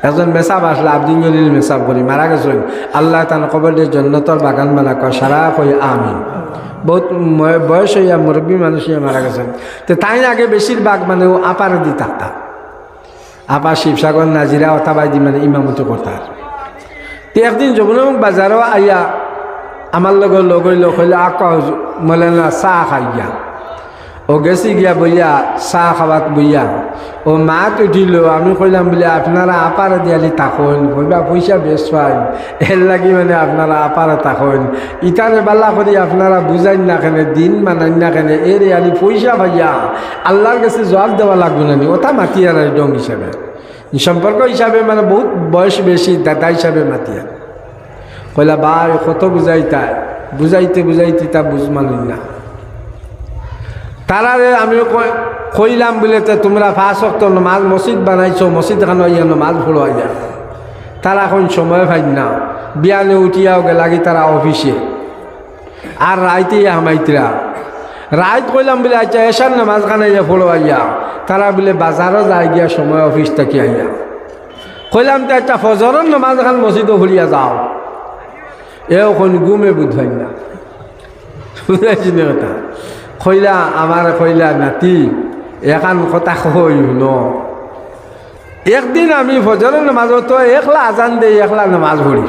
একজন মেসাব আসলে আব্দুল জলিল মেসাব করি মারা গেছেন, আল্লাহ তার কবরের জন্নতর বাগান বানা কয় সারা কই আমিন। বহুত বয়স হইয়া মুরব্বী মানুষ হইয়া মারা গেছেন। তো তাই আগে বেশিরভাগ মানে ও আপার দি থাকতা, আপা শিবসাগর নাজিরা অথাবাই দি মানে ইমামতি করতার। তো একদিন যমুনামুখ বাজারও আইয়া আমার লগর লগইল হইলে আকা মলে না চাহ খাই গিয়া ও গেছি গিয়া বইয়া চাহ খাবাত বইয়া ও মাত উঠিল। আমি কইলাম বলে আপনারা আপারে দিয়ালি তাকইন, কইবা পয়সা বেশ পাইন এর লাগি মানে আপনারা আপারে তাকইন, ইটারে বাল্লা করি আপনারা বুঝাইন না কেন, দিন মানাইন না কেন, এর আলি পয়সা ভাইয়া আল্লাহর কাছে জবাব দেওয়া লাগবে না নি, ওটা মাতিয়ার আর ডং হিসাবে সম্পর্ক হিসাবে মানে বহুত বয়স বেশি দাদা হিসাবে মাতিয়া। কইলা ভাই কত বুঝাইতাই, বুঝাইতে বুঝাইতে তা বুঝ মানুষ না। তারারে আমিও কইলাম বলে তো তোমরা 5 ওয়াক্ত নামাজ মসজিদ বানাইছো, মসজিদ খান ইয়া নামাজ পড়াই যা। তারা এখন সময় পাই না, বিয়ানে উঠিয়াও গেলাগি তারা অফিসে, আর রাইতে হামাইতরা রাইত কইলাম বলে আচ্ছা এসার নামাজ খান ইয়া পড়াইয়া, তারা বলে বাজারও যায় গিয়া সময় অফিস থেকে আইয়া। কইলাম তো একটা ফজরের নামাজ খান মসজিদও ভরিয়া যাও, এও কোন ঘুমে বুঝাই না, বুঝাইছি না কথা। কইলা আমার কইলা নাতি এখান কথা কই ন, একদিন আমি ফজরের নামাজও তো একলা আজান দেই একলা নামাজ পড়ি,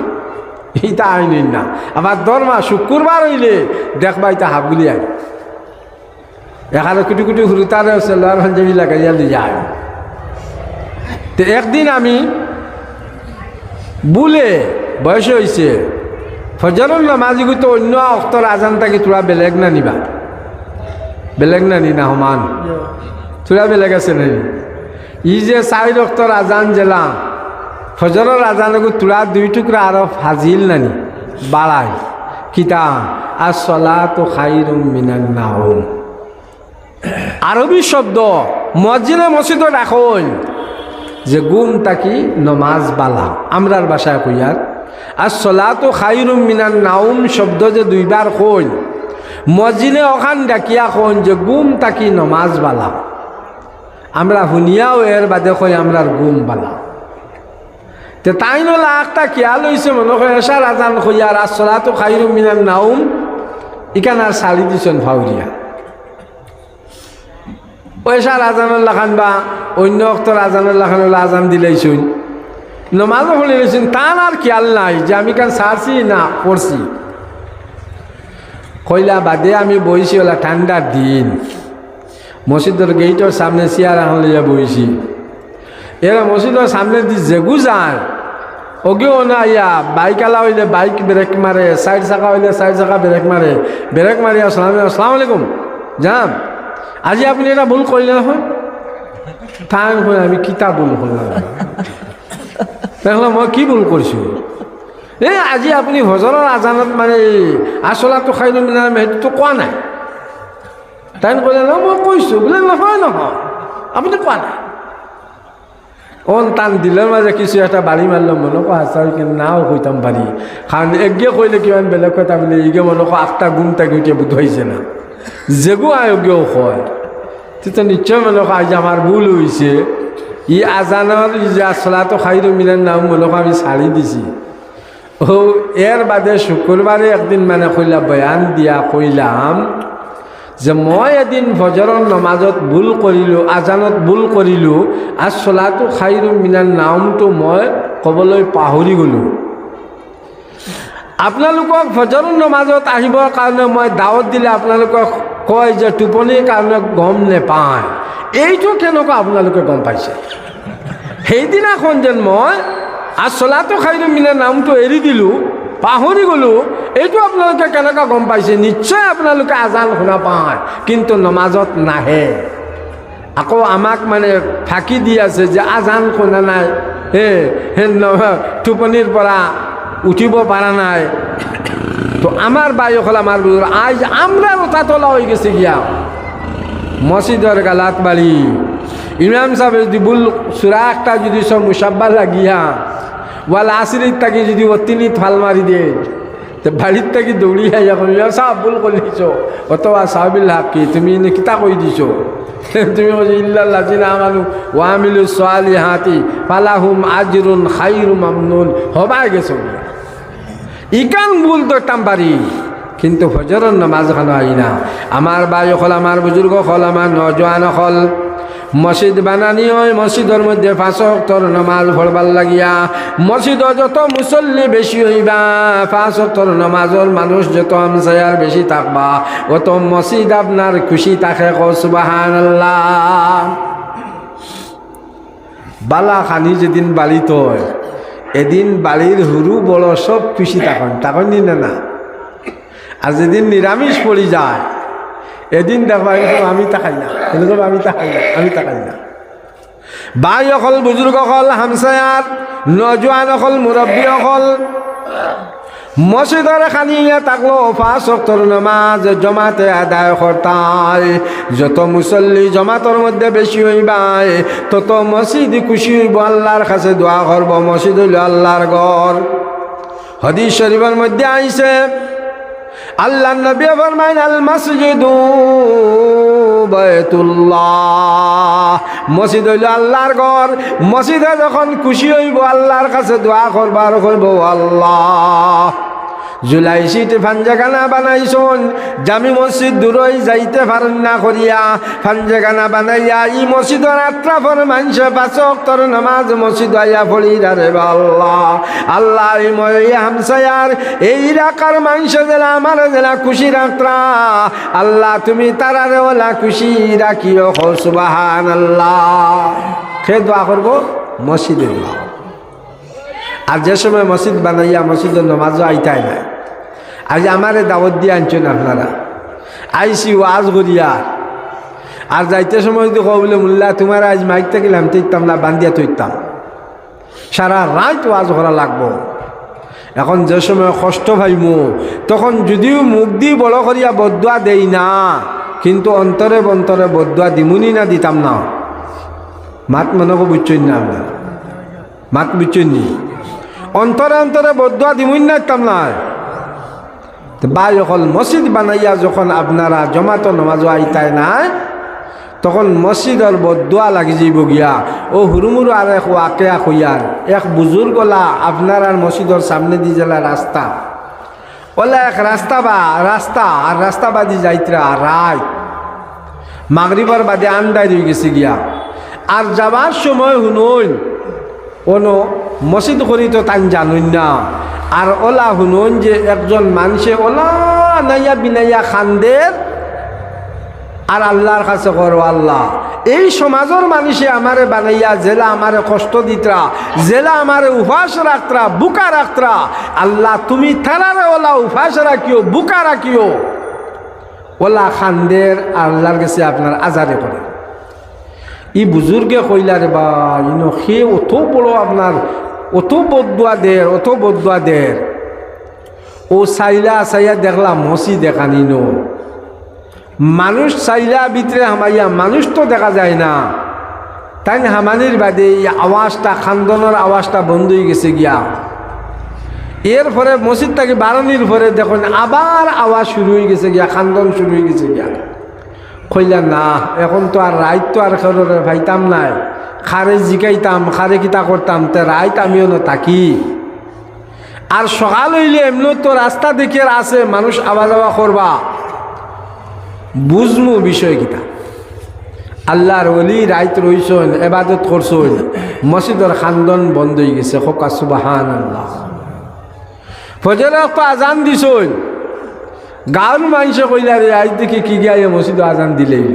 ইটা আইনি না। আমার দরমা শুক্রবার হইলে দেখবা ইটা হাবগুলি আই এখানে কুটি কুটি হুরুতারে সেলার পাঞ্জাবি লাগাইয়া দিয়ে যায়। তো একদিন আমি বলে বয়স হয়েছে ফজরের নামাজি তো অন্য অক্তর আজান থাকি তোরা বেলেগ না নিবা, বেলেগ না নি না সমান তোরা বেলেগ আছে নাই। ই যে 4 ওয়াক্তর আজান জেলা ফজরের আজানকু তোরা 2 টুকরা আরো ফাজিল নানি বাড়াই কিতা আসসালাতু খায়রুম মিনান নাওম। আরবি শব্দ মুয়াজ্জিনে মসজিদে রাখুন যে গুম তাকি নমাজ বালা, আমরার ভাষায় কইয়ার আসসালাতু খায়রুম মিনান নাওম শব্দ যে 2 বার কই মসজিদে ওখান ডাকিয়া কন যে গুম তাকি নমাজ বালা, আমরা শুনিয়াও এর বাদে কই আমরার গুম বালা। তে তাই নলা একটা খেয়াল হয়েছে মনে হয় এসার আজান কইয়ার আসসালাতু খায়রুম মিনান নাওম ইকান আর সালি দিছেন ফাউরিয়া ওইসার আজানের লাখান বা অন্য অক্তর আজানের লাখান হলে আজান দিলেইছুন নমাজও হলে গেছেন, তার আর খেয়াল নাই যে আমি কান সারছি না পড়ছি। কইলা বাদে আমি বইছি ওলা ঠান্ডার দিন মসজিদের গেইটের সামনে চেয়ার এখন লইয়া বইছি, এবার মসজিদের সামনে দি যেগু যায় ওগেও না ইয়া বাইক আলা হইলে বাইক ব্রেক মারে, 4 চাকা হইলে 4 চাকা ব্রেক মারে, ব্রেক মারি আসসালামু আলাইকুম যাম আজি আপনি এটা ভুল করলেন হয় তাই আমি কিতা ভুল করলাম, দেখলাম মই কি ভুল করছো আজি আপনি হজরের আজানত মানে আসলাতো খাইরুম মিনান সেইটো তো কোৱা নাই। তাই কলে না মই কৈছো বোলে নহয় নহয় আপনি কোৱা নাই। অন টান দিলের মাঝে কিছু একটা বাড়ি মারলাম মনে কো আসার কিন্তু নাও কইতাম পারি, কারণ এগে কইলে কিমান বেলেগ কথা বলে ইগে মনে কো 8টা গুম তাকে উঠে বুধ হয়েছে না যেগু আয়োগেও কয় তো নিশ্চয় মনে কো আজ আমার ভুল হয়েছে, ই আজানের যে আসলাতো খাইরুম মিনান নাম মনে কো আমি ছাড়ি দিছি। ও এর বাদে শুক্রবারে একদিন মানে কইলা বয়ান দিয়া কইলাম যে মই এদিন ফজরের নামাজত ভুল করিলো, আজানত ভুল করিলো, আসলাতু খায়রুম মিনান নাওমটো মই কবলৈ পাহৰি গলো। আপোনালোকক ফজরের নামাজত আহিবৰ কাৰণে মই দাওয়াত দিলে আপোনালোকক কয় যে টোপনিৰ কাৰণে গম নেপায়, এইটো কেনেকুৱা আপোনালোকে গম পাইছে। সেইদিনাখন যেন মই আসলাতু খায়রুম মিনান নাওমটো এৰি দিলোঁ, পাহৰি গলো, এইটো আপোনালোকে কেনেকুৱা গম পাইছে। নিশ্চয় আপোনালোকে আজান শুনা পায় কিন্তু নমাজত নাহে, আকৌ আমাক মানে ফাঁকি দি আছে যে আজান শুনা নাই, টোপনিৰ পৰা উঠিব পৰা নাই। তো আমার বায়ু হল আমার আজ আমরা ওটা তোলা হয়ে গেছে গিয়া মসজিদের গালাত বাড়ি ইমাম সাহেব যদি বুল সুরা একটা যদি সব মুসাব্বা লাগিয়া ওয়াল আসিরির তাকে যদি অতিনি থাল মারি দে তো বাড়ির থেকে দৌড়ি আইয়া কইয়া সাহ ভুল করিছ অথবা সাহাবিল হাক কি তুমি কিতা কই দিছ তুমি কইছ ইল্লাল্লাযিনা আমানু ওয়া আমিলুস সালিহাতি ফালাহুম আজরুন খায়রু মামনুন হবাই গেছো ইকান ভুল ধরতাম পারি কিন্তু ফজরের নামাজ খানো আই না আমার ভাই হল আমার বুজুর্গ হল আমার নজওয়ান হল মসজিদ বানানি হয় মসজিদের মধ্যে 5 ওয়াক্তের নামাজ পড়বার লাগিয়া মসজিদ যত মুসল্লি বেশি হইবা 5 ওয়াক্তের নামাজের মানুষ যত আমসায়ার বেশি থাকবা অত মসজিদ আপনার খুশি থাকে সুবহানাল্লাহ বালা খানি যেদিন বাড়িত হয় এদিন বাড়ির হুরু বড় সব খুশি তখন দিন না আর যেদিন নিরামিষ পড়ি যায় এদিন দেখবা আমি তাকাই না এরকম আমি তাকাই না ভাই অকল বুজুর্গ অকল হামসায়ার নজওয়ান অকল মুরব্বী অকল মসজিদের খানিয়া থাকলো 5 ওয়াক্তের নামাজ জমাতে আদায় করতায় যত মুসল্লি জমাতের মধ্যে বেশি হইবাই তত মসজিদ খুশি হইব আল্লাহর কাছে দোয়া করব মসজিদ হইল আল্লাহর ঘর হাদিস শরীফের মধ্যে আইছে আল্লাহ নবী ফরমাইন আল মসজিদু বাইতুল্লাহ মসজিদ হইল আল্লাহর ঘর মসজিদে যখন খুশি হইব আল্লাহর কাছে দোয়া করবার কইব আল্লাহ জুলাই সিট ফাঞ্জাখানা বানাইছন জামি মসজিদ দূরই যাইতে পারেন না করিয়া ফাঞ্জাখানা বানাইয়া ই মসজিদের আত্রাফর মানুষে 5 ওয়াক্তের নামাজ মসজিদ আইয়া পড়ি রে আল্লাহ আল্লাহ এই মই হামসায়ার এই রাকার মানুষে জেলা আমার জেলা খুশি রাখরা আল্লাহ তুমি তারারে ওলা খুশি রাখিও সুবহানাল্লাহ কে দোয়া করবো মসজিদে দোয়া আর যে সময় মসজিদ বানাইয়া মসজিদের নামাজও আইতাই না আজ আমারে দাওয়াত দিয়ে আনছেন আপনারা আইসি ওয়াজ করিয়া আর যাইতে সময় যদি কবলে মুল্লা তোমার আজ মাইক থাকিলাম তৈতাম না বান্ধিয়া তৈতাম সারা রাত ওয়াজ করা লাগবো এখন যে সময় কষ্ট ভাইমু তখন যদিও মুখ দিয়ে বড় করিয়া বদুয়া দেই না কিন্তু অন্তরে অন্তরে বদুয়া দিমুনি না দিতাম না মাত মনকে বুঝছেন না আপনার মাত বুঝছেন নি অন্তরে অন্তরে বদুয়া দিমুন না দিতাম না ভাই অকল মসজিদ বানাইয়া যখন আপনারা জমাত নামাজ আইতায় না তখন মসজিদের বদুয়া লাগি যাইব গিয়া ও হুরুমুরু আর এক ওয়াকিয়া কইয়ার এক বুজুর্গলা আপনার আর মসজিদের সামনে দিয়ে জেলা রাস্তা ওলা এক রাস্তা আর রাস্তা বাদি যাইতরা রাত মাগরিবার বাদে আন্দাই রয়ে গেছে গিয়া আর যাবার সময় শুনুন কোনো মসজিদ করি তো তাই জানুন না আর ওলা শুনুন যে একজন মানুষে ওলা নাইয়া বিনাইয়া খান্দের আর আল্লাহর কাছে করো আল্লাহ এই সমাজের মানুষে আমারে বানাইয়া জেলা আমারে কষ্ট দিতরা জেলা আমারে উপাস রাখতরা বুকা রাখতরা আল্লাহ তুমি তারারে ওলা উপাস রাখিও বুকা রাখিও ওলা খান্দের আল্লাহর কাছে আপনার আজারে করে ই বুজুর্গে কইলারে বা ইনো সে অত বড় আপনার অত বদুয়া দের ও চাইয়া দেখলাম মসি দেখানি নো মানুষ চাইলা ভিতরে হামাইয়া মানুষ তো দেখা যায় না তাই হামানির বাদে এই আওয়াজটা খান্দনের আওয়াজটা বন্ধ হয়ে গেছে গিয়া এরপরে মসজিদ থেকে বারণির পরে দেখুন আবার আওয়াজ শুরু হয়ে গেছে গিয়া খান্দন শুরু হয়ে গেছে গিয়া কইলা না এখন তো আর রাইত তো আর খেলোরে ভাইতাম নাই খারে জিকাইতাম খারে কিতা করতাম তে রাইত আমিও না থাকি আর সকাল হইলে এমনি তো রাস্তা দেখে আছে মানুষ আওয়া যাওয়া করবা বুঝমু বিষয় কিতা আল্লাহর ওলি রাইত রইছন এবাদত করছন মসজিদের খান্দন বন্ধ হয়ে গেছে খোকা সুবহানাল্লাহ ফজরের তো আজান দিছন গাঁর মানুষে কইলা রে আজ দেখি কি গিয়ে মসজিদে আজান দিলেইল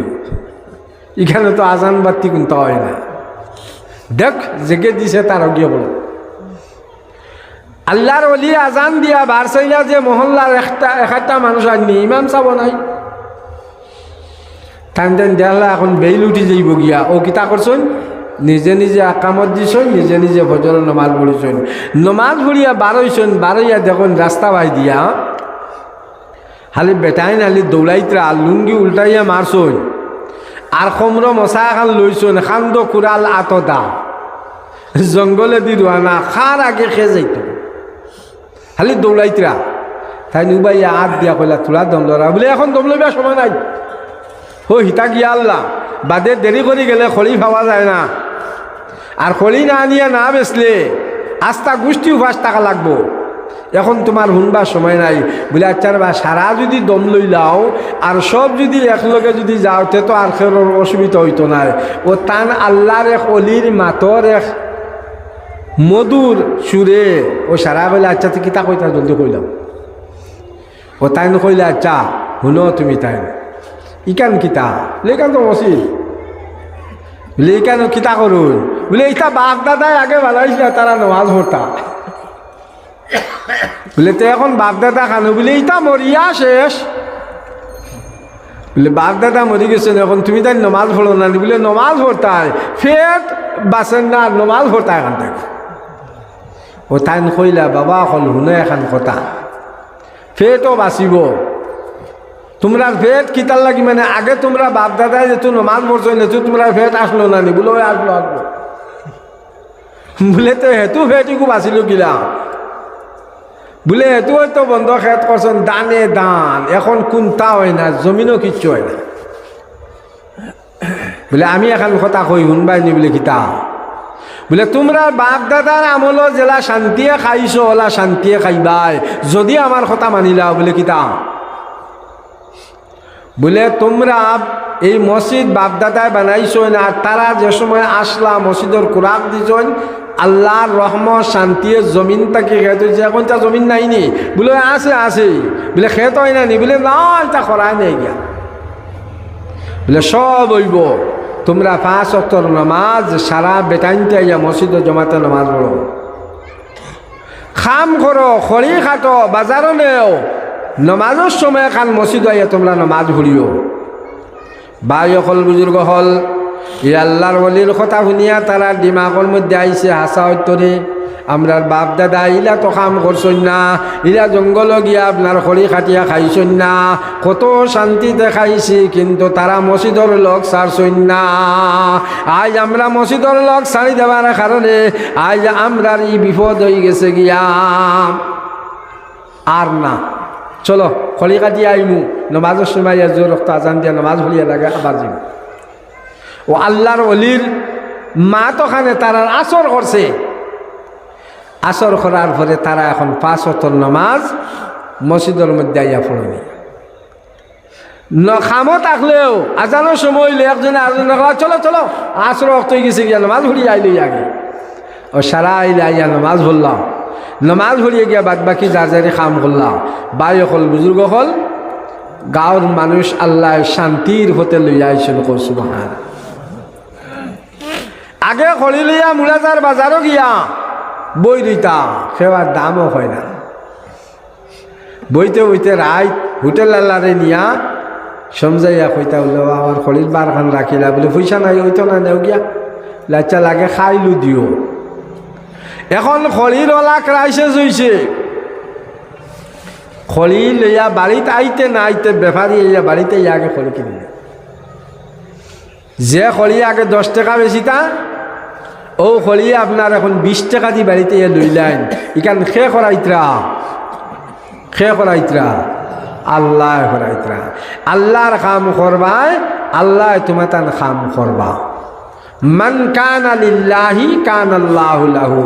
এখানে তো আজান বাতি কোনটা হয় না দেখ জেগে দিছে তার গিয়ে বলো আল্লাহর ওলি আজান দিয়া বার চাইলা যে মহল্লার একটা মানুষ আননি ইমাম চাব নাই টান দেখালা এখন বেইল উঠি যাইব গিয়া ও কিতা করছেন নিজে নিজে আকামত দিছেন নিজে নিজে ফজর নমাজ পড়িছেন নমাজ পড়িয়া বারইয়া দেখুন রাস্তা বাই দিয়া হালি বেটাইন হালি দৌড়াইতরা লুঙ্গি উল্টাইয়া মারছন আর কমর মশা এখন লইছন খান্দ কুড়াল আতদা জঙ্গলে দি রোয়ানা খার আগে খেয়ে যাইত খালি দৌড়াইতরা তাই নুবাইয়া হাত দিয়া কইলা তোরা দম লড়া বলে এখন দম লইবার সময় নাই। ও হিতা গিয়া আল্লাহ বাদে দেরি করে গেলে খড়ি পাওয়া যায় না, আর খড়ি না নিয়ে না বেচলে আস্তা গোষ্ঠীও 5 টাকা লাগবো, এখন তোমার শুনবার সময় নাই। বলে আচ্ছা বা সারা যদি দম লই লাও আর সব যদি একলগে যদি যাও তে তো আর খের অসুবিধা হইতো না। ও তান আল্লাহর এক অলির মাতর এক মধুর সুরে ও সারা কইলে আচ্ছা তুই কিতা কইতা জলদি কইলাম। ও তাই কইলে আচ্ছা শুনো তুমি তাই ইকান কিতা লেখান তো মসিদ বলে কেন কিতা করুন বলে এইটা বাপ দাদাই আগে বানাইছিল তারা নামাজ পড়তা বলে তো এখন বাপ দাদা খানো বলে এইটা মরিয়া শেষ বলে বাপ দাদা মরি গেছেন এখন তুমি তাই নমাজ পড়ো না বলে নমাজ পড়তায় ফেট বাসেন না নমাজ পড়তা এখান থেকে। ও তাই কইলা বাবা হল শুনে এখন কথা ফেটও বাঁচিব তোমরা ফেট কিতার লাগি মানে আগে তোমরা বাপ দাদায় যেহেতু নমাজ পড়ছো নেতু তোমরা ফেট আসলো না নি বলে ওই আসলো আসলো বলে তো হেতু ফেটিকু বাঁচিল কিলা বলে হেতু হয়তো বন্ধ খেত করছেন দানে দান এখন কোনটা হয় না জমিনও কিচ্ছু হয় না। বলে আমি এখন কথা কই শুনবাই নি বলে কিতা বলে তোমরা বাপ দাদার আমল জেলা শান্তিয়ে খাইছো ওলা শান্তিয়ে খাইবাই যদি আমার কথা মানিলা বলে কিতা বলে তোমরা এই মসজিদ বাপদাদায় বানাইছো না আর তারা যে সময় আসলা মসজিদের কুরাক দিছেন আল্লাহর রহমত শান্তিয়ে জমিন তাকে খেত হয়েছে এখন তা জমিন নাইনি বলে আছে আছে বলে খেত হয় না নি বলে না এটা করাই নাই গিয়া বলে সব হইব তোমরা 5 ওয়াক্তের নামাজ সারা বেটাইনতে আইয়া মসজিদে জমাতে নামাজ পড়ো খাম করো খড়ি খাটো বাজারও নেও নমাজের সময় খান মসজিদ আইয়া তোমরা নমাজ ভরিও। ভাই হল বুজুর্গ হল ই আল্লাহর ওলির কথা শুনিয়া তারা দিমাগের মধ্যে আইছে হাসা হইতরে আমরা বাপ দাদা ইলা তো কাম করছই না ইলা জঙ্গল গিয়া আপনার খড়ি খাটিয়া খাইছই না কত শান্তিতে খাইছি কিন্তু তারা মসজিদর লোক ছাড়ছই না। আজ আমরা মসজিদর লোক ছাড়ি দেওয়ার কারণে আজ আমরার ই বিপদ হয়ে গেছে গিয়া আর না চলো খড়ি কাটিয়ে আইমু নমাজের সময় জোর রক্ত আজান দিয়া নমাজ ভরিয়া লাগে আবার যাইমু। ও আল্লাহর অলির মা তো খানে তারা আসর করছে আসর করার পরে তারা এখন 5 ওয়াক্তের নামাজ মসজিদের মধ্যে আইয়া পড়েনি খামো থাকলেও আজানোর সময় হইলে একজনে আরেকজনে চলো চলো আসর ওয়াক্ত হয়ে গেছে গিয়া নামাজ ভরিয়ে আইলে আগে ও সারা আইলে আইয়া নামাজ ভরলাম নমাজ ভরিয়ে গিয়া বাদ বাকি যা যারি কাম করলাম। বাই হল বুজুর্গ হল গাঁৱৰ মানুষ আল্লাহ শান্তির হতে লইয়া আইছিল সুবহান। আগে খড়ি লইয়া মুলাজার বাজারও গিয়া বই দিতা সেবার দামও হয় না বইতে বইতে রাইত হোটেল আল্লাহরে নিয়া সমঝাইয়া কইতা বলে আমার খড়ির বারখান রাখিলা বলে পয়সা নাই হইতো না নেও গিয়া লাচ্চা লাগে খাইলু দিও। এখন খড়ির ওলা ক্রাইসিস হয়েছে খড়ি লইয়া বাড়িতে আইতে না আইতে ব্যাপারী ইয়া বাড়িতে আগে খড়ি কিনে যে খড়ি আগে 10 টাকা বেশিটা ও খড়ি আপনার এখন 20 টাকা দিয়ে বাড়িতে ইয়া লইলেন ইখান খে করাইতরা আল্লাহ করাইতরা আল্লাহর কাম করবাই আল্লাহ তোমার তান কাম করবা। মান কানা লিল্লাহি কানাল্লাহু লাহু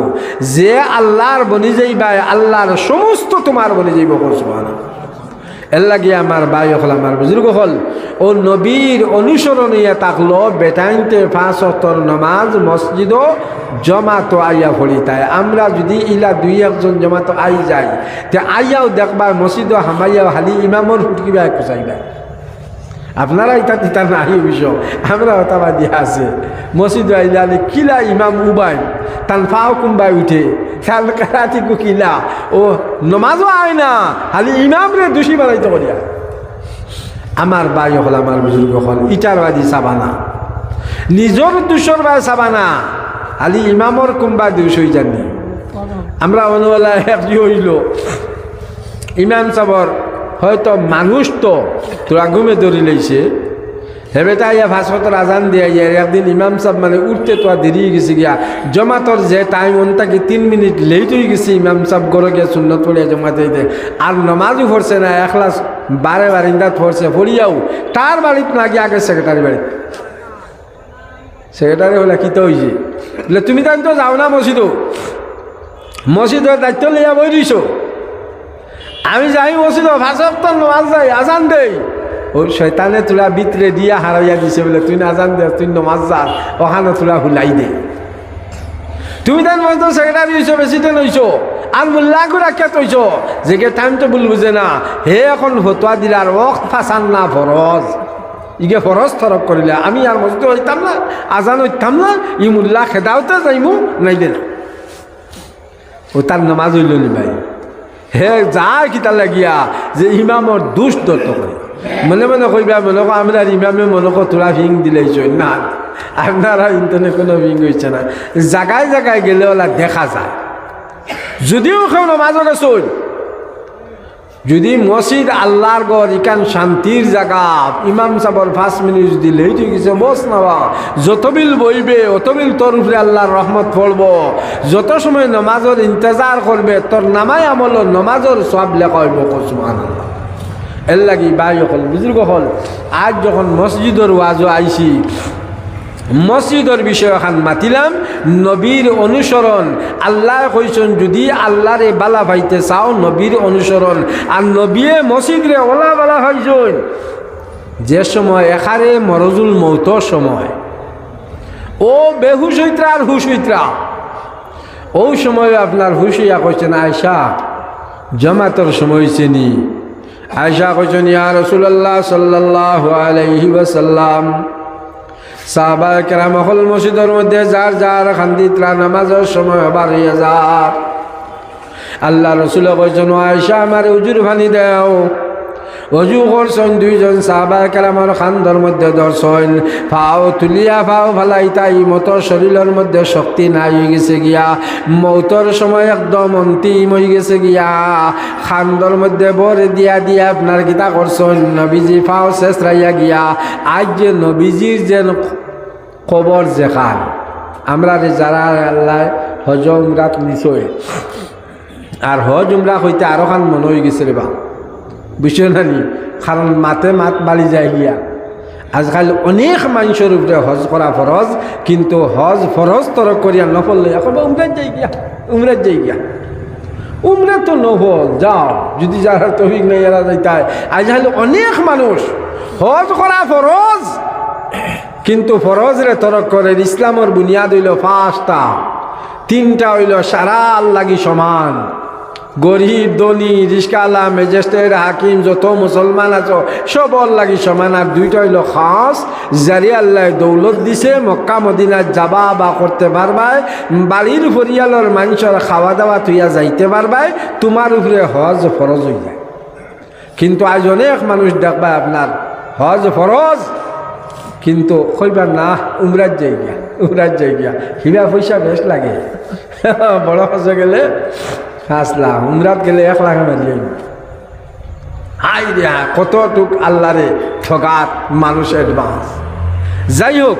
যে আল্লাহর বনি যাইবা আল্লাহর সমস্ত তোমার বনি যাইব সুবহানাল্লাহ। এর লাগে আমার ভাই হল আমার বুজুর্গ হল ও নবীর অনুসরণীয় থাকলো বেটাইনতে 5 ওয়াক্তের নামাজ মসজিদ জমাতো আইয়া ফলিতায় আমরা যদি ইলা 2-1 জমাতো আই যাই তে আইয়াও দেখবা মসজিদ হামাইয়াও হালি ইমামর ফুটকিবা কুচাইবা আপনারা ইটা তিতা নাহি বিষয় আমরা হতাবা দিয়া আছে মসজিদ আইলে কিলা ইমাম উবাই তান ফাও কুম্বাই উঠে খেয়াল কারাতি কিলা ও নমাজও আয় না খালি ইমাম রে দোষী বানাইতে করিয়া। আমার ভাই হল আমার বুজুর্গ হল ইটার বাদি চাবানা নিজের দুশোর বাই চাবানা খালি ইমামর কুম্বা দোষ হয়ে যাননি। আমরা অনুবেলা একটি হইল ইমাম সাবর হয়তো মানুষ তো তোরা ঘুমে ধরি লইছে হে বেটা ইয়া ভাস্কর আজান দিয়া ইয়া একদিন ইমাম সাহেব মানে উঠতে তো দেরি হয়ে গেছে গিয়া জমাতর যে টাইম অনটাকে 3 মিনিট লেট হয়ে গেছে ইমাম সাহেব গড়ে গিয়া সুন্নত পড়িয়া জমাতে দিতে আর নমাজও পড়ছে না একলাস বারে বারিন্দাত পড়ছে পড়িয়াও তার বাড়িতে না গিয়ে আগে সেক্রেটারি বাড়িতে সেক্রেটারি হলে কি তো হয়েছে বলে তুমি তাই তো যাও না মসজিদের দায়িত্ব লইয়া বই দিছ আমি যাই মসজিদ ভাষক তো নমাজ যাই আজান দেই ওই শয়তানে তোলা ভিতরে দিয়া হারাইয়া দিছে বলে তুই আজান দে তুই নমাজ যা ওখানে তোলা হুলাই দে তুমি তাই মতো সেক্রেটারি হইছ বেশি দিন হইছ আর মোল্লা করে কে তৈছ যে টাইম তো বল বুঝে না হে এখন ফতোয়া দিলার ওয়াক্ত ফাসান না ফরজ ইগে ফরজ তরক করিলে আমি আর মসজিদে হইতাম না আজান হইতাম না ই মোল্লা খেদাওতে যাইমু নাইলে না ও তার নামাজ হইল নি ভাই হে যায় কিতা লাগিয়া যে ইমামর দুষ দত্ত করে মনে মনে কইবা মনে কো আমরা ইমামে মনে কো তোরা ভিং দিলেইছ না আপনারা ইন্টারনেট কোনো ভিং হইছে না জায়গায় জায়গায় গেলে ওলা দেখা যায় যদিও কেউ নামাজও গেছুন যদি মসজিদ আল্লাহর গড় ইকান শান্তির জায়গা ইমাম সাহেবের 5 মিনিট যদি লেট হয়ে গেছে বস নেওয়া যত বিল বইবে অত বিল তোর উপরে আল্লাহর রহমত পড়ব যত সময় নমাজের ইন্তজার করবে তোর নামাই আমল নমাজের সব লেখা হইব সুবহানাল্লাহ এর লাগি ভাই হল বুজুর্গ হল আজ যখন মসজিদের ওয়াজও আইছি মসজিদের বিষয় এখন মাতিলাম নবীর অনুসরণ আল্লাহ কইছেন যদি আল্লাহরে বালা ভাইতে চাও নবীর অনুসরণ আর নবীয়ে মসজিদরে ওলা বালা ভাইছেন যে সময় এখারে মরজুল মৌতর সময় ও বেহুশ হইত্রা আর হুশ হইত্রা ও সময় আপনার হুশ হইয়া কইছেন আয়সা জামাতের সময় চেনি আয়সা কইছেন ইয়া রাসূলুল্লাহ সাল্লাল্লাহু আলাইহি ওয়াসাল্লাম সাহাবায়ে কেরাম হল মসজিদের মধ্যে যার যার খান্দিতরা নামাজের সময় হবার হইয়া যার আল্লাহ রসুল কইছেন আয়সা আমার উজুর পানি দেও অজু করছেন দুইজন সাহাবায়ে কেরামের খান্দর মধ্যে ধরছেন ফাও তুলিয়া ফাও ফালাইতা ই মতো শরীরের মধ্যে শক্তি নাই হয়ে গেছে গিয়া মৌতর সময় একদম অন্তিম হয়ে গেছে গিয়া খান্দর মধ্যে বরে দিয়া দিয়া আপনার গীতা করছেন নবীজি ফাও শেষ রাইয়া গিয়া আজ যে নবীজির যে কবর যেখান আমরা যারা আল্লাহ হজ উমরাত নিশ্চয় আর হজ উমরা হইতে আরো খান মনে হয়ে গেছে রে বা বিষয় নানি কারণ মাতে মাত বাড়ি যায় গিয়া আজকাল অনেক মানুষের উপরে হজ করা ফরজ কিন্তু হজ ফরজ তরক করিয়া নফললে এখন উমরাত যাই গিয়া উমরা তো নফল যাও যদি যারা তৌফিক নেই এরা যাইতায় আজকাল অনেক মানুষ হজ করা ফরজ কিন্তু ফরজরে তরক করে ইসলামের বুনিয়াদ হইল 5টা 3টা হইল সারা লাগি সমান গরিব ধনী রিস্কালা ম্যাজিস্ট্রেট হাকিম যত মুসলমান আছো সবর লাগি সমান আর 2টা হইল খাস জারি আল্লাহ দৌলত দিছে মক্কা মদিনায় যাবা বা করতে পারবাই বাড়ির পরিয়ালের মানুষের খাওয়া দাওয়া তুইয়া যাইতে পারবাই তোমার উপরে হজ ফরজ হয়ে যায় কিন্তু আজ অনেক মানুষ দেখবা আপনার হজ ফরজ কিন্তু কইবার না উমরাত যাই গিয়া হিবা পয়সা বেশ লাগে বড় হজে গেলে 5 লাখ উমরাত গেলে 1 লাখ মারি হাই রে কতটুক আল্লাহরে ঠগাত মানুষ অ্যাডভান্স যাই হোক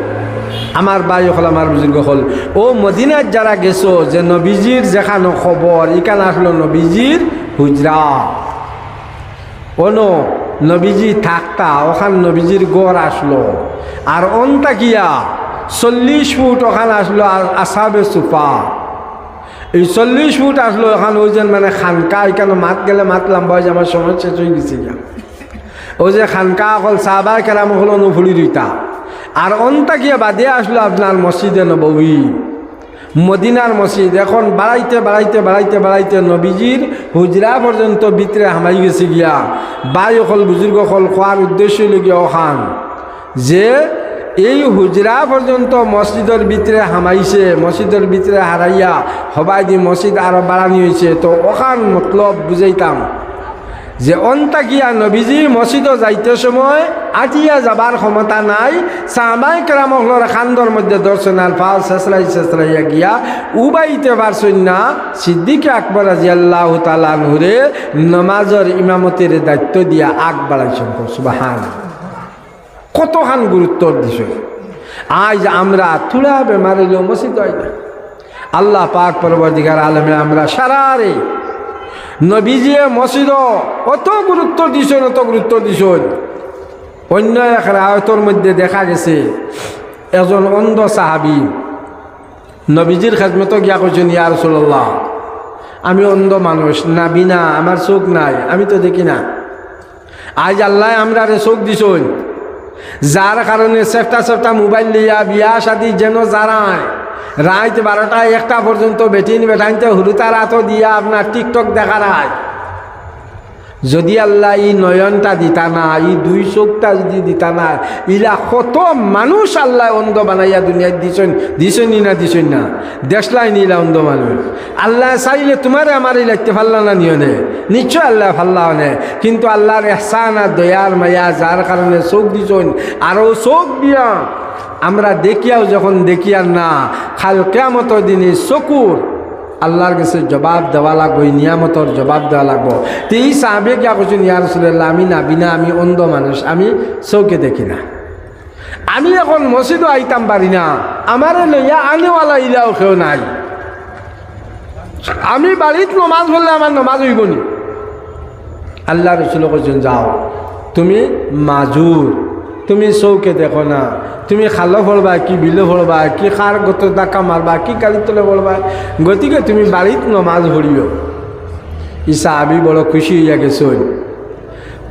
আমার ভাই হল আমার বুজুর্গ হল ও মদিনায় যারা গেছো যে নবীজির যেখানে খবর এখানে আসলো নবীজির হুজরা ono নবীজি থাকতা ওখান নবীজির গড় আসলো আর অনটা গিয়া 40 ফুট ওখানে আসলো আসাবে সুফা এই 40 ফুট আসলো ওখানে ওই যে মানে খানকা এখানে মাত গেলে মাত লম্বা হয়ে আমার সময় শেষ হয়ে গেছে গিয়া ওই যে খানকা অকল সাহাবায়ে কেরাম হলো নফুলি দুইটা আর অনটা গিয়া বাদে আসলো আপনার মসজিদে নববী মদিনার মসজিদ এখন বাড়াইতে নবীজির হুজরা পর্যন্ত ভিতরে হামাই গেছে গিয়া বাই অকল বুজুর্গ অকল খোয়ার উদ্দেশ্য লগিয়া ওখান যে এই হুজরা পর্যন্ত মসজিদের ভিতরে হামাইছে মসজিদের ভিতরে হারাইয়া হবাই দি মসজিদ আরো বাড়ানি হয়েছে তো ওখান মতলব বুঝাইতাম যে অন্তা গিয়া নবীজি মসজিদও যাইতে সময় আটিয়া যাবার ক্ষমতা নাই সাহাবায়ে কেরামহলর খান্দর মধ্যে দর্শনাল ফাল শেষরাইয়া গিয়া উবাইতে পারছেন না সিদ্দিক আকবর রাদিয়াল্লাহু তাআলা আনহুরে নামাজের ইমামতির দায়িত্ব দিয়া আগ বাড়াইছেন সুবহানাল্লাহ কতখান গুরুত্ব দিছে। আজ আমরা থোড়া বেমার হইলেও মসজিদ হয় না। আল্লাহ পাক পরবর্তীকার আলমে আমরা সারারে নবীজিয়ে মসজিদ অত গুরুত্ব দিছেন, অত গুরুত্ব দিছেন। অন্য এক রায়তর মধ্যে দেখা গেছে একজন অন্ধ সাহাবী নবীজির খেদমত গিয়া কইছেন, ইয়া রাসূলুল্লাহ, আমি অন্ধ মানুষ, না বিনা, আমার চোখ নাই, আমি তো দেখি না। আজ আল্লাহ আমরা চোখ দিছেন, যার কারণে চেষ্টা মোবাইল লিয়া বিয়া শাদি যেন যারায় রাত 12টা 1টা পর্যন্ত বেটিন বেটাইতে হুরুতার হাতও দিয়া আপনার টিকটক দেখা রায়। যদি আল্লাহ এই নয়নটা দিতা না, এই 2 চোখটা যদি দিতা না, ইলা কত মানুষ আল্লাহ অন্ধ বানাইয়া দুনিয়ায় দিছেন না দিছেন না, দেশলাই নিলা অন্ধ মানুষ। আল্লাহ চাইলে তোমারে আমার লাগতে ফাল্লা না নিয়নে, নিশ্চয় আল্লাহ ফাল্লা নে, কিন্তু আল্লাহর এহসান আর দয়ার মায়া যার কারণে চোখ দিছেন, আরও চোখ দিয়া আমরা দেখিয়াও যখন দেখিয়ার না, খাল কিয়ামতের দিনে চকুর আল্লাহর কাছে জবাব দেওয়া লাগবো, এই নিয়ামতর জবাব দেওয়া লাগবো। তো এই সাহাবে কিয়া করছেন, ইয়া রাসূলুল্লাহ, আমি নাবিনা, আমি অন্ধ মানুষ, আমি চৌকে দেখি না, আমি এখন মসজিদও আইতাম পারি না, আমারে লইয়া আনেওয়ালা ইলাও কেউ নাই, আমি বাড়িত নমাজ পড়লে আমার নমাজ হইব নি। আল্লাহ রাসূল কইছেন, যাও, তুমি মাজুর, তুমি চৌকে দেখো না, তুমি খালো পড়বা কি বিলো পড়বা কি খার গত ডাকা মারবা কি কালি তলে পড়বা, গতিকে তুমি বাড়িত নমাজ পড়িও। ই সাহাবী বড় খুশি হইয়া গেছেন।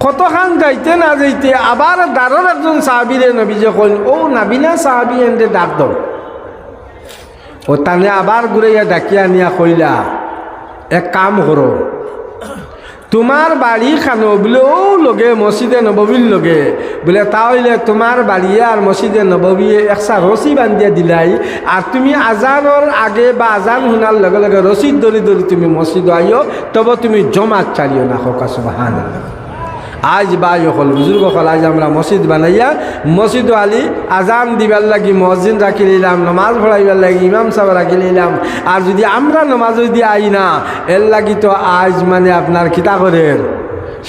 কতখান যাইতে না যাইতে আবার দারর একজন সাহাবীরে নবীজি কইন, ও নাবিনা সাহাবী এনে ডাক দাও। ও তানে আবার ঘুরাইয়া ডাকিয়া নিয়া কইলা, এক কাম করো, তোমার বাড়ি খানো বলে ও লগে মসজিদে নববীর লগে বলে, তাহলে তোমার বাড়িয়ে আর মসজিদে নববী একসা রশি বান্ধিয়া দিলাই, আর তুমি আজানোর আগে বা আজান শোনার লগে লগে রশিদ ধরি ধরি তুমি মসজিদ আইও, তবে তুমি জমাত চালিও না। হোকা সুবহানাল্লাহ। আজ বাই হল বুজুর্গ হল, আজ আমরা মসজিদ বানাইয়া মসজিদ আলি আজান দিবার লাগি মসজিদ রাখি নিলাম, নমাজ পড়াইবার লাগি ইমাম সাহেব রাখি নিলাম, আর যদি আমরা নমাজ যদি আই না, এর লাগি তো আজ মানে আপনার কিতা করেন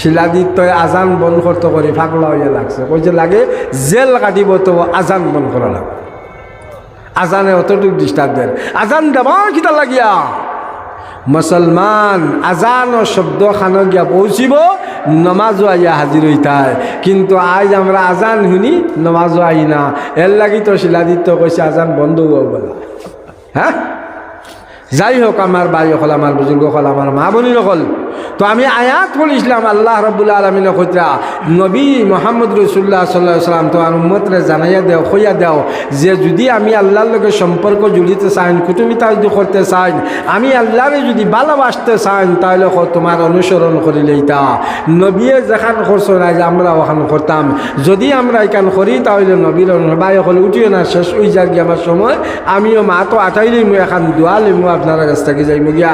শিলাদিত্য আজান বন্ধ করতে করি ফাগলা হইয়া লাগছে, কইছে লাগে জেল কাটিব, তো আজান বন্ধ করা লাগবে। আজানে অতটুকু ডিস্টার্ব দেন, আজান দেবা কিতা লাগিয়া মুসলমান আজান ও শব্দ খানো গিয়া পৌঁছিব, নমাজও আইয়া হাজির হইতায়। কিন্তু আজ আমরা আজান শুনি নমাজও আই না, এর লাগি তো শিলাদিত্য কইছে আজান বন্ধ হওয়া বলা। হ্যাঁ, যাই হোক আমার ভাই হল, আমার বুজুর্গ হল, আমার মা বোনী হল, তো আমি আয়াত পড়িছিলাম আল্লাহ রাব্বুল আলামিনের কইরা, নবী মুহাম্মদ রাসূলুল্লাহ সাল্লাল্লাহু আলাইহি ওয়াসাল্লাম তো আর উম্মতরে জানাইয়া দেও, কইয়া দেও যে যদি আমি আল্লাহর লগে সম্পর্ক জুড়িতে চাই, কুতুমিতা যদি করতে চাই, আমি আল্লাহরে যদি ভালোবাসতে চাই, তাহলে তোমার অনুসরণ করিলেই তা নবীয়ে যেখান করছো না যে আমরা ওখান করতাম, যদি আমরা এখান করি তাহলে নবীর ভাই হল উঠিও না, শেষ হয়ে যাক গিয়ে আমার সময়, আমিও মা তো আটাইলেই মু এখন দোয়া লইমু আপনারা কাছ থেকে যাইব গিয়া।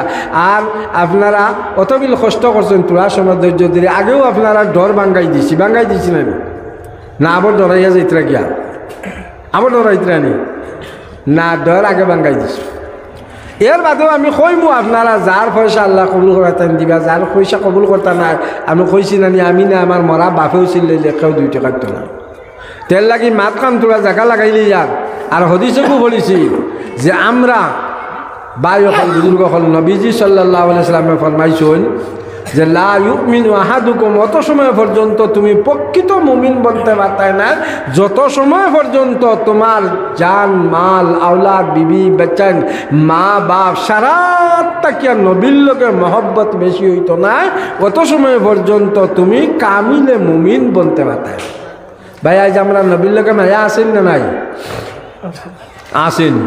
আর আপনারা অতবিল কষ্ট করছেন, তোরা সময় ধৈর্য ধরে, আগেও আপনারা ডর বাঙ্গাই দিছি না না, আবার ডরাইয়া যাইতরা গিয়া, আবার ডরাইতরা নি না, ডর আগে বাঙ্গাই দিছি। এর বাদেও আমি কইমু আপনারা যার পয়সা আল্লাহ কবুল করতেন দিবা, যার পয়সা কবুল করতা না, আমি কইছি না আমি না, আমার মরা বাপেও ছিল কেউ 2 টাকা তো না, তেল লাগি মাত কাম তোরা জায়গা লাগাইলি যার। আর হদিসেও বলেছি যে আমরা বাই হল বুজুর্গ হল, নবীজি সাল্লাল্লাহু আলাইহি ওয়াসাল্লামে ফরমাইছেন যে লা ইউমিনু আহাদুকুম, অত সময় পর্যন্ত তুমি প্রকৃত মুমিন বলতে পারতাই না যত সময় পর্যন্ত তোমার জান মাল আওলাদ বিবি বাচ্চান মা বাপ সারাত তাকিয়া নবীর লোকের মহব্বত বেশি হইতো না, অত সময় পর্যন্ত তুমি কামিলে মুমিন বলতে পারতাই। ভাই আজ আমরা নবীর লোকে মায়া আসেন না নাই? আসেন।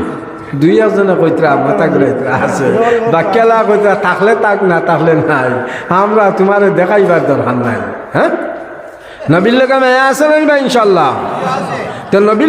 2-1 কইতরা মাথা ঘুরাইতরা আছে, বাক্যালা কইতরা থাকলে তাক না থাকলে নাই, আমরা তোমার দেখাইবার দরকার নাই। হ্যাঁ, নবীর লোকে মায়া আছে না ইনশাল্লাহ? তো নবী